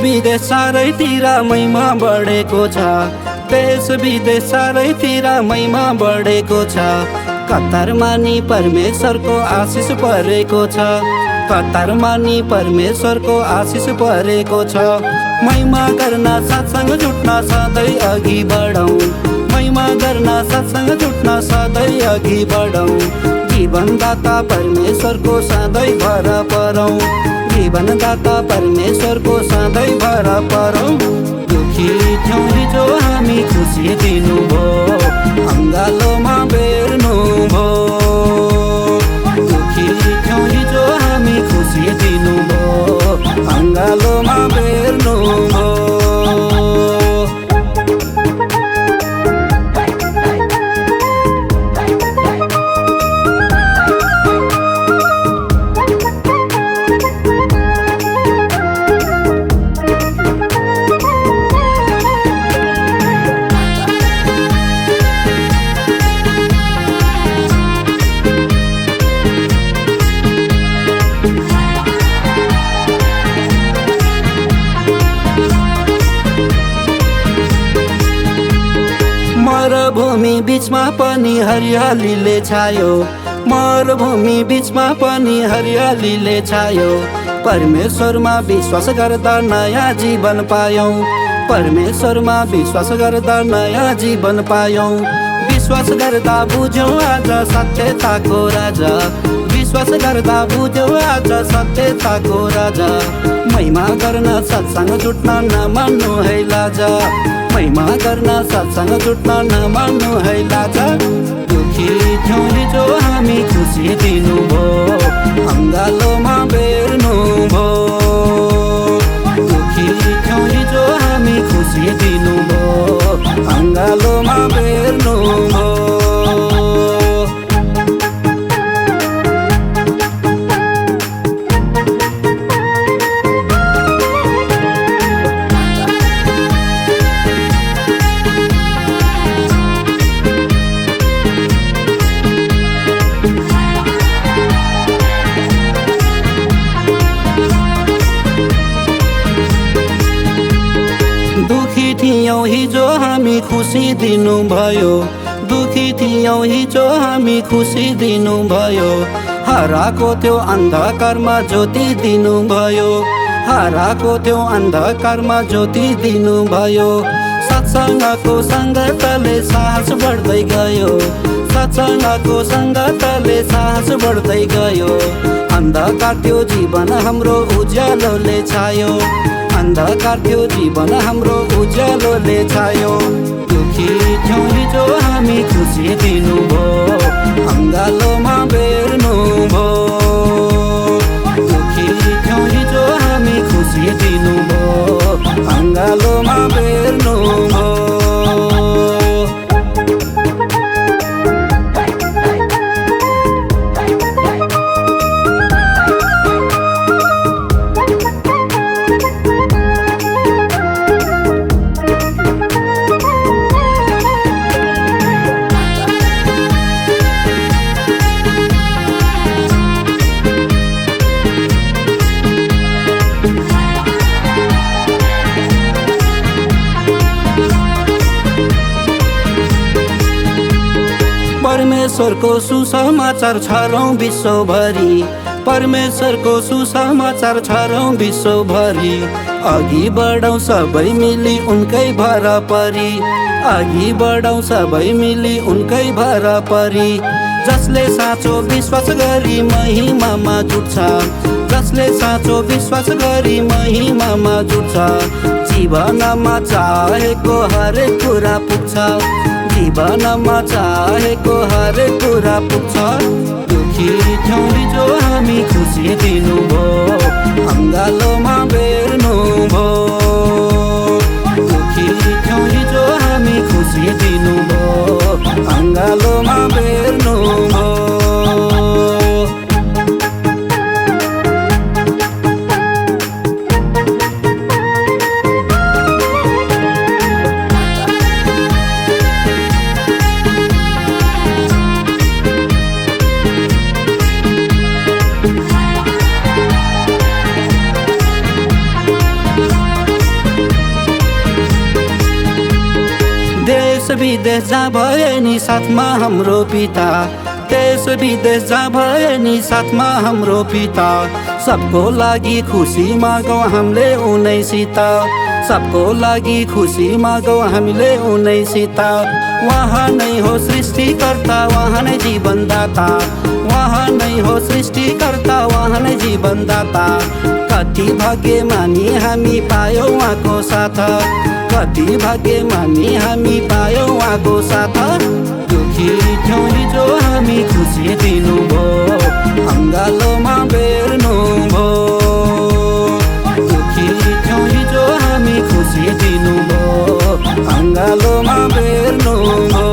विदेश चारैतिर महिमा बढेको छ। देश विदेश चारैतिर महिमा बढेको छ। कतारमा नि परमेश्वरको आशिष परेको छ। कतारमा नि परमेश्वरको आशिष परेको छ। महिमा गर्न सत्सँग जुट्न सधैँ अघि बढौँ। महिमा गर्न सत्सँग जुट्न सधैँ अघि बढौँ। जीवनदाता परमेश्वरको सधैँ भर परौँ। जीवनदाता परमेश्वरको सधैँ भर परौँ। दुखी थियौँ हिजो हामी खुसी दिनुभयो। अङ्गालोमा बेर्नुभयो। दुखी थियौँ हिजो हामी खुसी दिनुभयो। अङ्गालोमा बेर्नुभयो। मरुभूमि बीचमा पनि हरियालीले छायो। मरुभूमि बीचमा पनि हरियालीले छायो। परमेश्वरमा विश्वास गर्दा नयाँ जीवन पायौँ। परमेश्वरमा विश्वास गर्दा नयाँ जीवन पायौँ। विश्वास गर्दा बुझ्यौँ आज सत्यताको राजा। विश्वास गर्दा बुझ्यौँ आज सत्यताको राजा। महिमा गर्न सत्सँग जुट्न नमान्नु है लाजा। महिमा गर्न सत्सँग जुट्न नमान्नु है लाजा। दुखी थियौँ हिजो हामी खुसी दिनुभयो। अङ्गालोमा बेर्नुभयो। दुखी थियौँ हिजो हामी खुसी दिनुभयो। अङ्गालोमा बेर्नुभयो। दुखी थियौँ हिजो हामी खुसी दिनुभयो। दुखी थियौँ हिजो हामी खुसी दिनुभयो। हराएको त्यो अन्धकारमा ज्योति दिनुभयो। हराएको त्यो अन्धकारमा ज्योति दिनुभयो। सत्सँगको सङ्गतले साहस बढ्दै गयो। सत्सँगको सङ्गतले साहस बढ्दै गयो। अन्धकार त्यो जीवन हाम्रो उज्यालोले छायो। अन्धकार त्यो जीवन हाम्रो उज्यालोले छायो। दुखी थियौँ हिजो हामी खुसी दिनुभयो। अङ्गालोमा बेर्नुभयो। दुखी थियौँ हिजो हामी खुसी दिनुभयो। अङ्गालोमा बेर्नुभयो। परमेश्वरको सुसमाचार छरौँ विश्वभरि। परमेश्वरको सुसमाचार छरौँ विश्वभरि। अघि बढौँ सबै मिली उनकै भर परी। अघि बढौँ सबै मिली उनकै भर परी। जसले साँचो विश्वास गरी महिमामा जुट्छ। जसले साँचो विश्वास गरी महिमामा जुट्छ। जीवनमा चाहेको हरेक कुरा पुग्छ। जीवनमा चाहेको हरेक कुरा पुग्छ। दुखी थियौँ हिजो हामी खुसी दिनुभयो। अङ्गालोमा बेर्नुभयो। दुखी थियौँ हिजो हामी खुसी दिनुभयो। अङ्गालोमा बेर्नुभयो। विदेश जहाँ भए नि साथमा हाम्रो पिता, देश विदेश जहाँ भए नि साथमा हाम्रो पिता। सबको लागि खुसी मागौँ हामीले उनैसित, सबको लागि खुसी मागौँ हामीले उनैसित। उहाँ नै हो सृष्टिकर्ता, उहाँ नै जीवनदाता, उहाँ नै हो सृष्टिकर्ता, उहाँ नै जीवनदाता। कति भाग्यमानी हामी पायौँ उहाँको साथ, कति भाग्यमानी हामी पायौँ उहाँको साथ। दुखी थियौँ हिजो हामी खुसी दिनुभयो, अङ्गालोमा बेर्नुभयो। दुखी थियौँ हिजो हामी खुसी दिनुभयो, अङ्गालोमा बेर्नुभयो।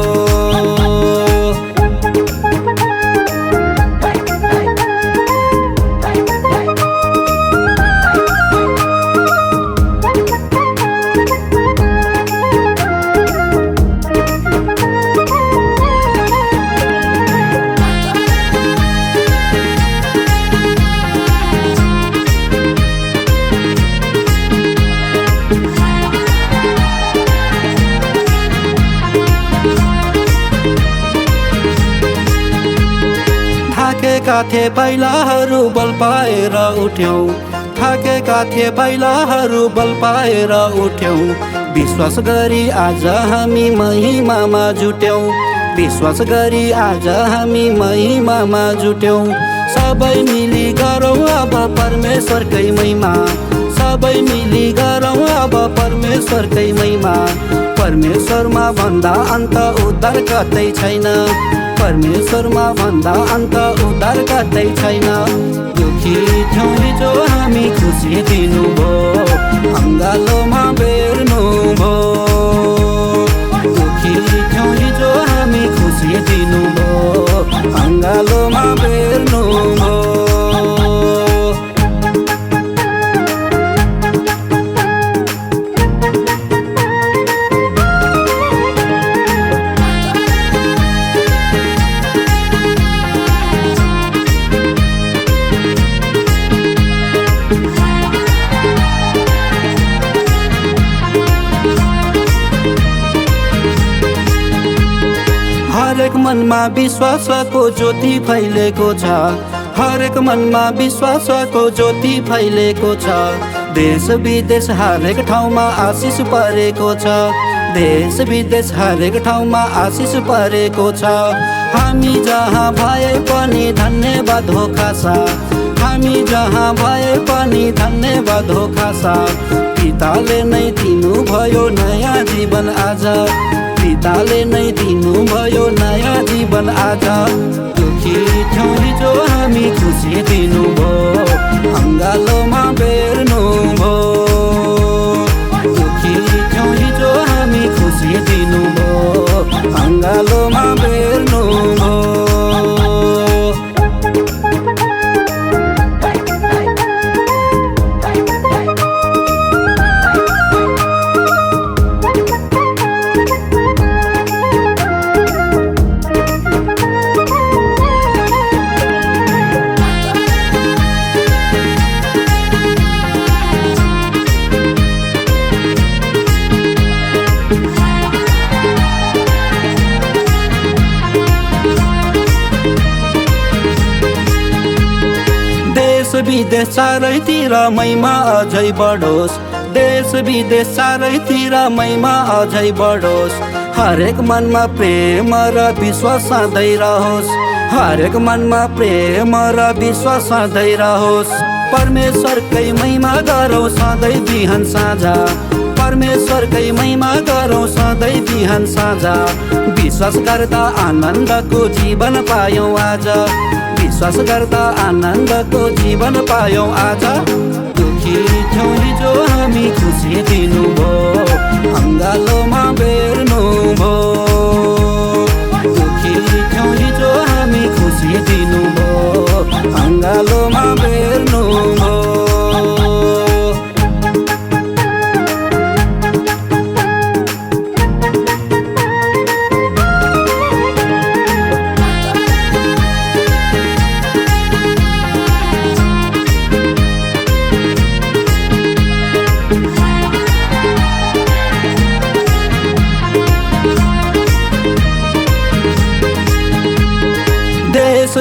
थाकेका थिए पाइलाहरू बल पाएर उठ्यौँ, थाकेका थिए पाइलाहरू बल पाएर उठ्यौँ। विश्वास गरी आज हामी महिमामा जुट्यौँ, विश्वास गरी आज हामी महिमामा जुट्यौँ। सबै मिली गरौँ अब परमेश्वरकै महिमा, सबै मिली गरौँ अब परमेश्वरकै महिमा। परमेश्वरमा भन्दा अन्त उद्धार कतै छैन, परमेश्वरमा भन्दा अन्त उद्धार कतै छैन। दुखी थियौँ हिजो हामी खुसी दिनुभयो, अङ्गालोमा बेर्नुभयो। दुखी थियौँ हिजो हामी खुसी दिनुभयो, अङ्गालोमा बेर्नुभयो। हरेक मनमा विश्वासको ज्योति फैलेको छ, हरेक मनमा विश्वासको ज्योति फैलेको छ। देश विदेश हरेक ठाउँमा आशिष परेको छ, देश विदेश हरेक ठाउँमा आशिष परेको छ। हामी जहाँ भए पनि धन्यवाद हो खासा, हामी जहाँ भए पनि धन्यवाद हो खासा। पिताले नै दिनुभयो नयाँ जीवन आज, पिताले नै दिनुभयो नयाँ जीवन आज। दुखी थियौँ हिजो हामी खुसी दिनुभयो, अङ्गालोमा बेर्नुभयो। दुखी थियौँ हिजो हामी खुसी दिनुभयो, अङ्गालोमा बेर्नुभयो। देश विदेश चारैतिर महिमा अझै बढोस्, देश विदेश चारैतिर महिमा अझै बढोस्। हरेक मनमा प्रेम र विश्वास सधैँ रहोस्, हरेक मनमा प्रेम र विश्वास सधैँ रहोस्। परमेश्वरकै महिमा गरौँ सधैँ बिहान साँझ, परमेश्वरकै महिमा गरौँ सधैँ बिहान साँझ। विश्वास गर्दा आनन्दको जीवन पायौँ आज, विश्वास गर्दा आनन्दको जीवन पायौँ आज। दुखी थियौँ हिजो हामी खुसी दिनुभयो, अङ्गालोमा बेर्नुभयो। दुखी थियौँ हिजो हामी खुसी दिनुभयो, अङ्गालोमा बेर्नुभयो।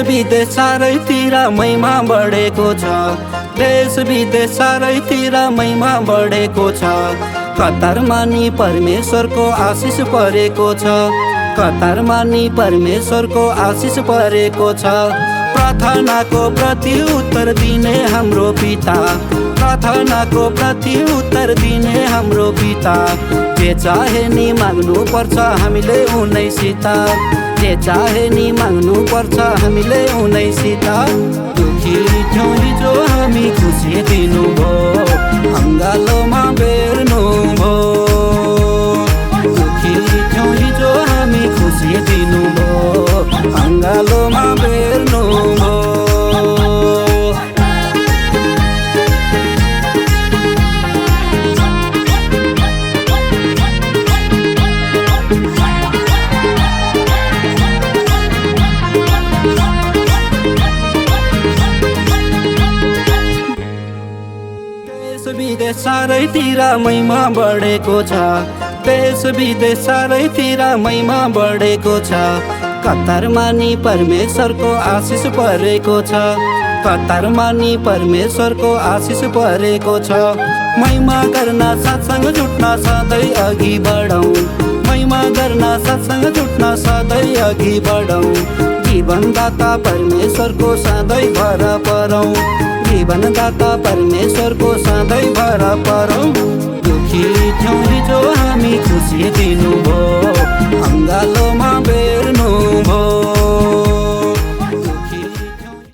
विदेश चारैतिर महिमा बढेको छ, देश विदेश चारैतिर महिमा बढेको छ। कतारमा नि परमेश्वरको आशिष परेको छ, कतारमा नि परमेश्वरको आशिष परेको छ। प्रार्थनाको प्रत्युत्तर दिने हाम्रो पिता, प्रार्थनाको प्रत्युत्तर दिने हाम्रो पिता। जे चाहे नि माग्नु पर्छ हामीले उनैसित, जे चाहे नि माग्नु पर्छ हामीले उनैसित। दुखी थियौँ हिजो हामी खुसी दिनुभयो, अङ्गालोमा बेर्नु भो। दुखी थियौँ हिजो हामी खुसी दिनुभयो, अङ्गालोमा बेर्नु भो। विदेश चारैतिर महिमा बढेको छ, देश विदेश चारैतिर महिमा बढेको छ। कतारमा नि परमेश्वरको आशिष परेको छ, कतारमा नि परमेश्वरको आशिष परेको छ। महिमा गर्न साथसँग जुट्न सधैँ अघि बढौँ, महिमा गर्न साथसँग जुट्न सधैँ अघि बढौँ। जीवनदाता परमेश्वरको सधैँ भर परौँ, जीवनदाता परमेश्वरको सधैँ भर परौँ। दुखी थियौँ हिजो हामी खुसी दिनुभयो, अङ्गालो